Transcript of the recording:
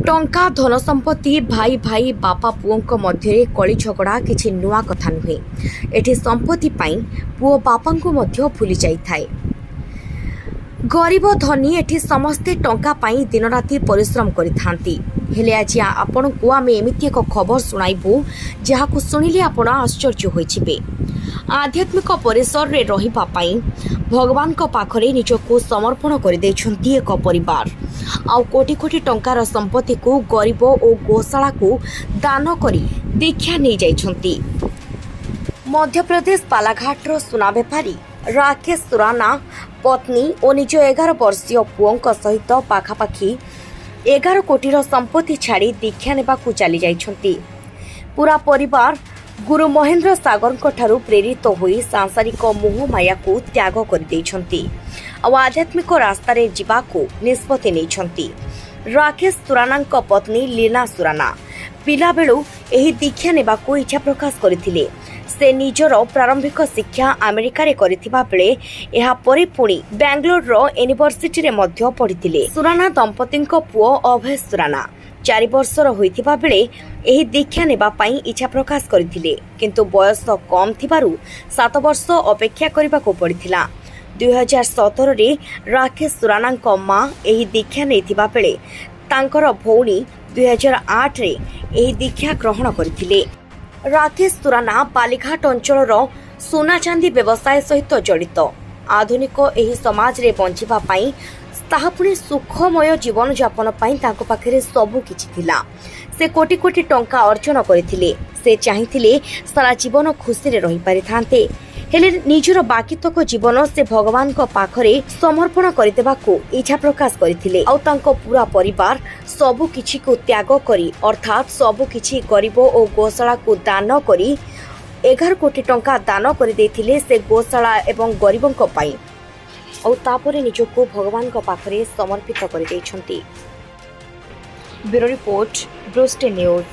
टंका धन संपत्ति भाई भाई बापा पुओं मध्य कली झगड़ा किसी नुआ कथा नुहे। एठी संपत्ति पाई पुओ बापा को मध्य भूली जाइथाए। गरीब धनी एठी समस्ते टंका पाई दिन राति परिश्रम करिथांती। हेले आज आपण को आमे एमिति एक खबर सुनाइबु जहाकु सुनिले आपण आश्चर्य होइछिबे। आध्यात्मिक परिसर रे रहिबा पाई भगवान को पाखरे निजको समर्पण कर दैछंती एक परिवार। आउ कोटी कोटी टंकार संपत्ति को गरीब और गोशाला को दान करी दीक्षा नहीं जाइछंती। मध्य प्रदेश बालाघाट रो सुना बेपारी राकेश सुराना पत्नी और निज 11 वर्षीय पुओं सहित पाखापाखी 11 कोटीर संपत्ति छाड़ी दीक्षा नेबाकू चली जाइछंती। पूरा परिवार गुरु महेंद्र सागर ठारू प्रेरित होई सांसारिक मोह माया को त्याग कर देइछंती और आध्यात्मिक रास्ता रे जीवाकू निष्पत्ति नेइछंती। राकेश सुराना पत्नी लीना सुराना पिला बेलू एही दीक्षा नेबाकू इच्छा प्रकाश करथिले। से निजर प्रारंभिक शिक्षा अमेरिका रे करथिबा बेले एहा परि पुणी बेंगलोर रो यूनिवर्सिटी रे मध्य पढ़िथिले। सुराना दंपति पुओ अभय सुराना 4 वर्षर होइथिबा बेले एही दीक्षा नेबा पाई इच्छा प्रकाश करथिले, किंतु बयस कम थिबारु 7 वर्ष अपेक्षा करबाको पड़िथिला। 2017 रे राकेश सुराना मां एही दीक्षा नेथिबा बेले तांकर भौणी 2008 रे एही दीक्षा ग्रहण करथिले। राकेश सुराना बालीघाट अंचल सोना चांदी व्यवसाय सहित जड़ित। आधुनिक एही समाज रे बंचिबा पाई ताहा पुणी सुखमय जीवन यापन पाई ताको पाखरे सबु किछि थिला। से कोटी कोटी टंका अर्जन करथिले। से चाहिथिले सारा जीवन खुशी रे रहि पारिथांते, हेले निजर बाकीतक जीवन से भगवान को पाखरे समर्पण करदेबाकू इच्छा प्रकाश करथिले। आउ तांको पूरा परिवार सबु किछि को त्याग करी अर्थात सबु किछि गरीब और गोशाला को दान करी 11 कोटी टंका दान कर देथिले से गोशाला एवं गरीबों पाई और तापरे निजको भगवान को पाखरे समर्पित कर देइछंती। ब्यूरो रिपोर्ट ब्रूस्टे न्यूज।